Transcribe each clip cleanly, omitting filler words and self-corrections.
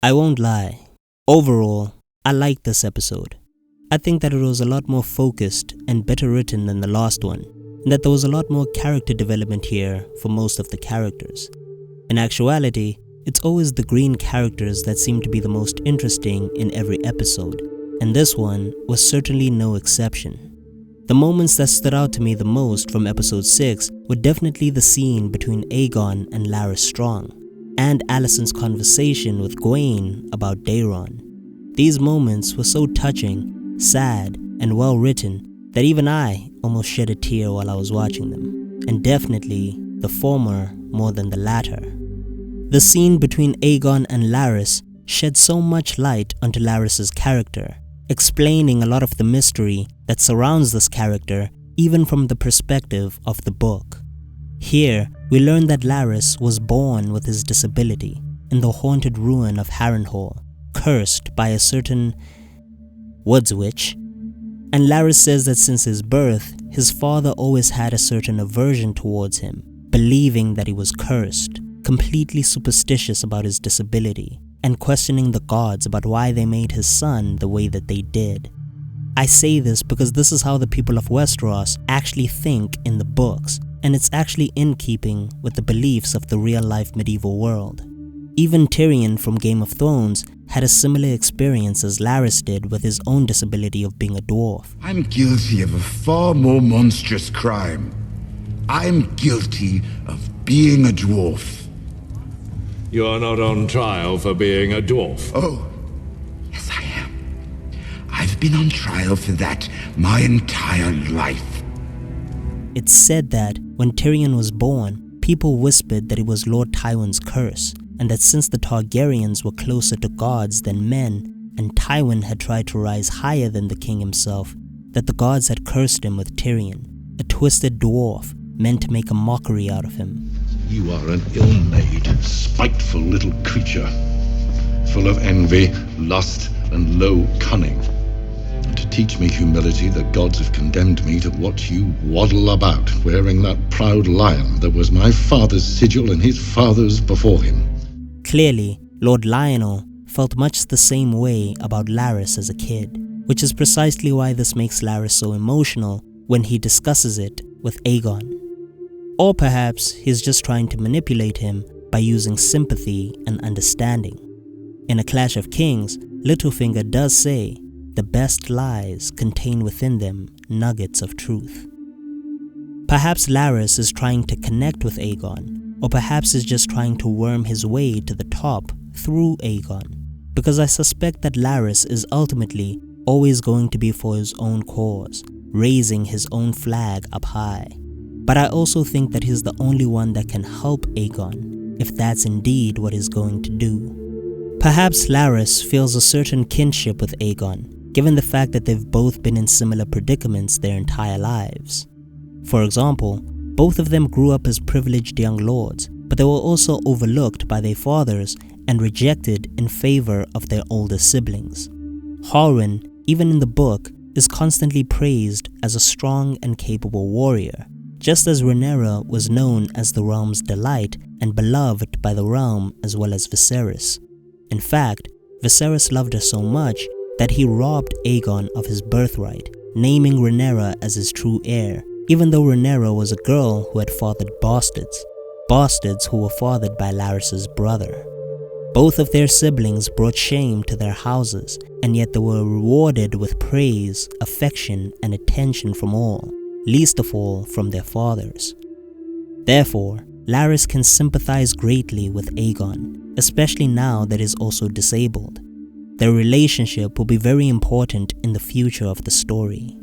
I won't lie. Overall, I liked this episode. I think that it was a lot more focused and better written than the last one, and that there was a lot more character development here for most of the characters. In actuality, it's always the green characters that seem to be the most interesting in every episode, and this one was certainly no exception. The moments that stood out to me the most from episode 6 were definitely the scene between AEGON and LARYS Strong, and Alicent's conversation with GWAYNE about DAEMON. These moments were so touching, sad, and well written that even I almost shed a tear while I was watching them, and definitely the former more than the latter. The scene between AEGON and LARYS shed so much light onto LARYS' character, explaining a lot of the mystery that surrounds this character even from the perspective of the book. Here, we learn that LARYS was born with his disability in the haunted ruin of Harrenhal, cursed by a certain woods witch, and LARYS says that since his birth, his father always had a certain aversion towards him, believing that he was cursed, completely superstitious about his disability, and questioning the gods about why they made his son the way that they did. I say this because this is how the people of Westeros actually think in the books, and it's actually in keeping with the beliefs of the real-life medieval world. Even Tyrion from Game of Thrones had a similar experience as LARYS did with his own disability of being a dwarf. I'm guilty of a far more monstrous crime. I'm guilty of being a dwarf. You are not on trial for being a dwarf. Oh, yes I am. I've been on trial for that my entire life. It's said that when Tyrion was born, people whispered that it was Lord Tywin's curse, and that since the Targaryens were closer to gods than men, and Tywin had tried to rise higher than the king himself, that the gods had cursed him with Tyrion, a twisted dwarf meant to make a mockery out of him. You are an ill-made, spiteful little creature, full of envy, lust, and low cunning. And to teach me humility, the gods have condemned me to watch you waddle about, wearing that proud lion that was my father's sigil and his father's before him. Clearly, Lord LAENOR felt much the same way about LARYS as a kid, which is precisely why this makes LARYS so emotional when he discusses it with AEGON. Or perhaps he's just trying to manipulate him by using sympathy and understanding. In A Clash of Kings, Littlefinger does say, "The best lies contain within them nuggets of truth." Perhaps LARYS is trying to connect with AEGON, or perhaps is just trying to worm his way to the top through AEGON, because I suspect that LARYS is ultimately always going to be for his own cause, raising his own flag up high. But I also think that he's the only one that can help AEGON, if that's indeed what he's going to do. Perhaps LARYS feels a certain kinship with AEGON, given the fact that they've both been in similar predicaments their entire lives. For example, both of them grew up as privileged young lords, but they were also overlooked by their fathers and rejected in favor of their older siblings. Harwin, even in the book, is constantly praised as a strong and capable warrior, just as Rhaenyra was known as the realm's delight and beloved by the realm as well as Viserys. In fact, Viserys loved her so much that he robbed Aegon of his birthright, naming Rhaenyra as his true heir, even though Rhaenyra was a girl who had fathered bastards who were fathered by Larys' brother. Both of their siblings brought shame to their houses, and yet they were rewarded with praise, affection, and attention from all, least of all from their fathers. Therefore, Larys can sympathize greatly with Aegon, especially now that he is also disabled. Their relationship will be very important in the future of the story.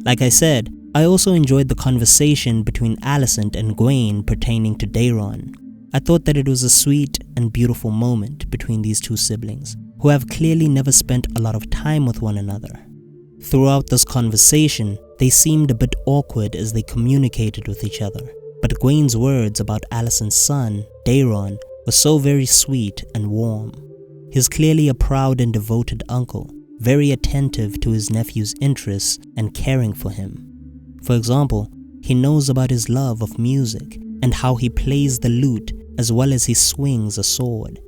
Like I said, I also enjoyed the conversation between Alicent and GWAYNE pertaining to Daeron. I thought that it was a sweet and beautiful moment between these two siblings, who have clearly never spent a lot of time with one another. Throughout this conversation, they seemed a bit awkward as they communicated with each other, but GWAYNE's words about Alicent's son, Daeron, were so very sweet and warm. He's clearly a proud and devoted uncle, very attentive to his nephew's interests and caring for him. For example, he knows about his love of music and how he plays the lute as well as he swings a sword.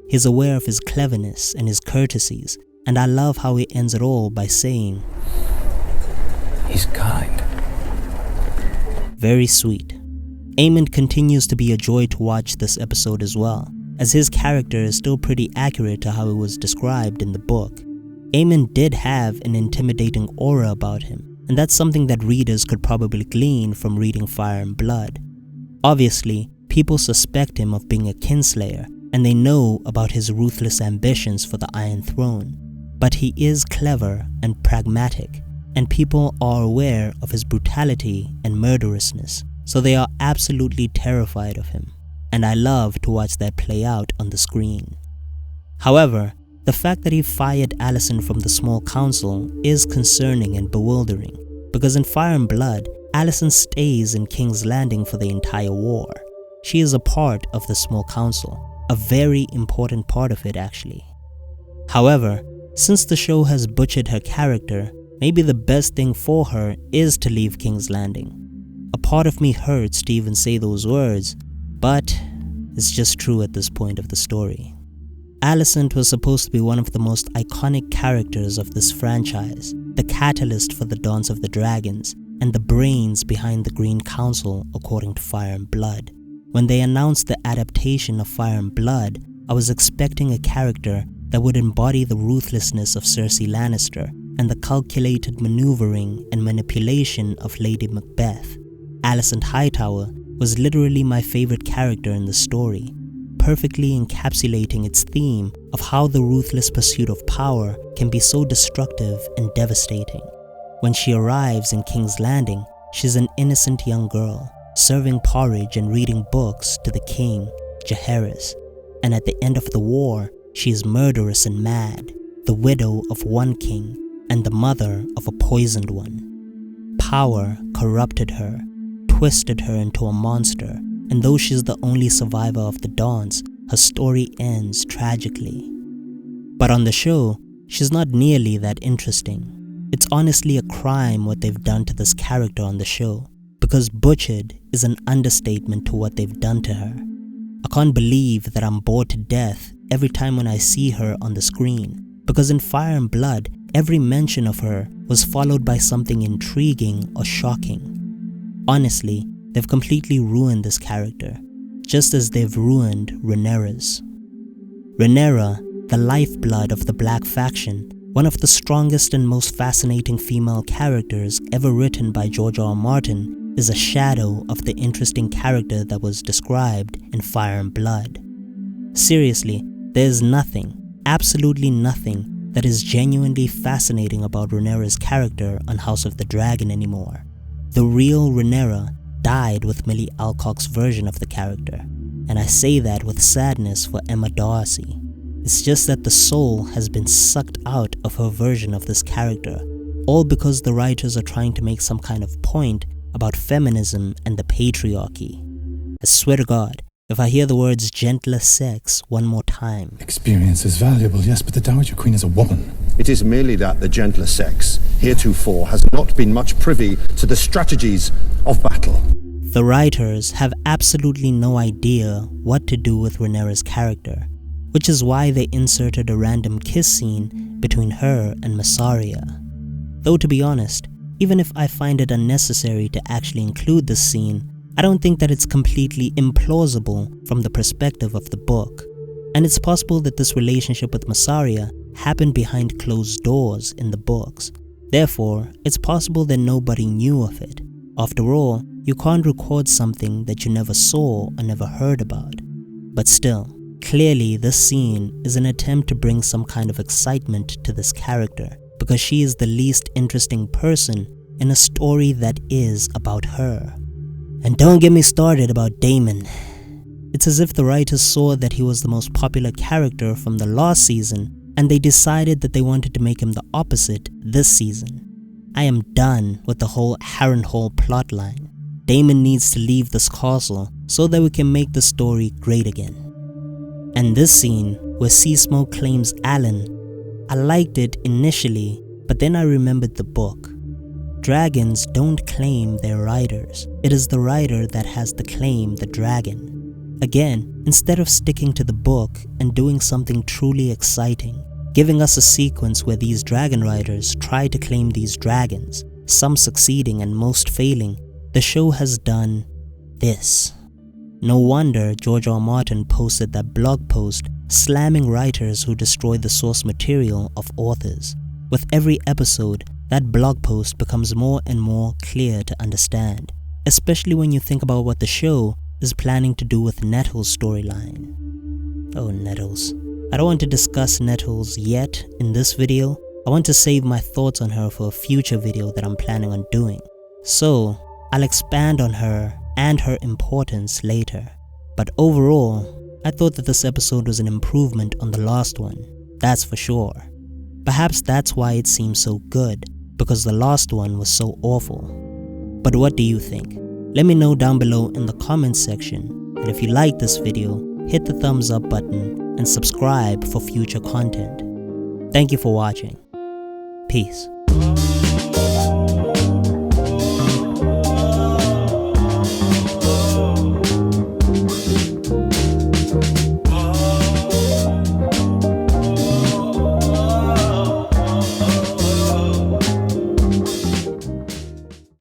he's aware of his cleverness and his courtesies, and I love how he ends it all by saying, "He's kind." Very sweet. AEMOND continues to be a joy to watch this episode as well, as his character is still pretty accurate to how it was described in the book. AEMOND did have an intimidating aura about him, and that's something that readers could probably glean from reading Fire and Blood. Obviously, people suspect him of being a kinslayer, and they know about his ruthless ambitions for the Iron Throne. But he is clever and pragmatic, and people are aware of his brutality and murderousness, so they are absolutely terrified of him, and I love to watch that play out on the screen. However, the fact that he fired Alicent from the small council is concerning and bewildering, because in Fire and Blood, Alicent stays in King's Landing for the entire war. She is a part of the small council, a very important part of it actually. However, since the show has butchered her character, maybe the best thing for her is to leave King's Landing. A part of me hurts to even say those words, but it's just true at this point of the story. Alicent was supposed to be one of the most iconic characters of this franchise, the catalyst for the Dance of the Dragons, and the brains behind the Green Council according to Fire and Blood. When they announced the adaptation of Fire and Blood, I was expecting a character that would embody the ruthlessness of Cersei Lannister and the calculated maneuvering and manipulation of Lady Macbeth. Alicent Hightower was literally my favorite character in the story, perfectly encapsulating its theme of how the ruthless pursuit of power can be so destructive and devastating. When she arrives in King's Landing, she's an innocent young girl, serving porridge and reading books to the king, Jaehaerys, and at the end of the war, she is murderous and mad, the widow of one king and the mother of a poisoned one. Power corrupted her, twisted her into a monster, and though she's the only survivor of the dance, her story ends tragically. But on the show, she's not nearly that interesting. It's honestly a crime what they've done to this character on the show, because butchered is an understatement to what they've done to her. I can't believe that I'm bored to death every time when I see her on the screen, because in Fire and Blood, every mention of her was followed by something intriguing or shocking. Honestly, they've completely ruined this character, just as they've ruined Rhaenyra's. Rhaenyra, the lifeblood of the Black faction, one of the strongest and most fascinating female characters ever written by George R. R. Martin, is a shadow of the interesting character that was described in Fire and Blood. Seriously, there's nothing, absolutely nothing, that is genuinely fascinating about Rhaenyra's character on House of the Dragon anymore. The real Rhaenyra died with Millie Alcock's version of the character, and I say that with sadness for Emma Darcy. It's just that the soul has been sucked out of her version of this character, all because the writers are trying to make some kind of point about feminism and the patriarchy. I swear to God, if I hear the words gentler sex one more time. Experience is valuable, yes, but the Dowager Queen is a woman. It is merely that the gentler sex, heretofore, has not been much privy to the strategies of battle. The writers have absolutely no idea what to do with Rhaenyra's character, which is why they inserted a random kiss scene between her and Mysaria. Though to be honest, even if I find it unnecessary to actually include this scene, I don't think that it's completely implausible from the perspective of the book. And it's possible that this relationship with Mysaria happened behind closed doors in the books. Therefore, it's possible that nobody knew of it. After all, you can't record something that you never saw or never heard about. But still, clearly this scene is an attempt to bring some kind of excitement to this character, because she is the least interesting person in a story that is about her. And don't get me started about Daemon. It's as if the writers saw that he was the most popular character from the last season, and they decided that they wanted to make him the opposite this season. I am done with the whole Harrenhal plotline. Daemon needs to leave this castle so that we can make the story great again. And this scene where SEASMOKE claims Alan, I liked it initially, but then I remembered the book. Dragons don't claim their riders. It is the rider that has to claim the dragon. Again, instead of sticking to the book and doing something truly exciting, giving us a sequence where these dragon riders try to claim these dragons, some succeeding and most failing, the show has done this. No wonder George R. Martin posted that blog post slamming writers who destroy the source material of authors. With every episode, that blog post becomes more and more clear to understand, especially when you think about what the show is planning to do with Nettle's storyline. Oh, Nettles. I don't want to discuss Nettles yet in this video. I want to save my thoughts on her for a future video that I'm planning on doing. So, I'll expand on her and her importance later. But overall, I thought that this episode was an improvement on the last one, that's for sure. Perhaps that's why it seems so good, because the last one was so awful. But what do you think? Let me know down below in the comments section, and if you like this video, hit the thumbs up button and subscribe for future content. Thank you for watching. Peace.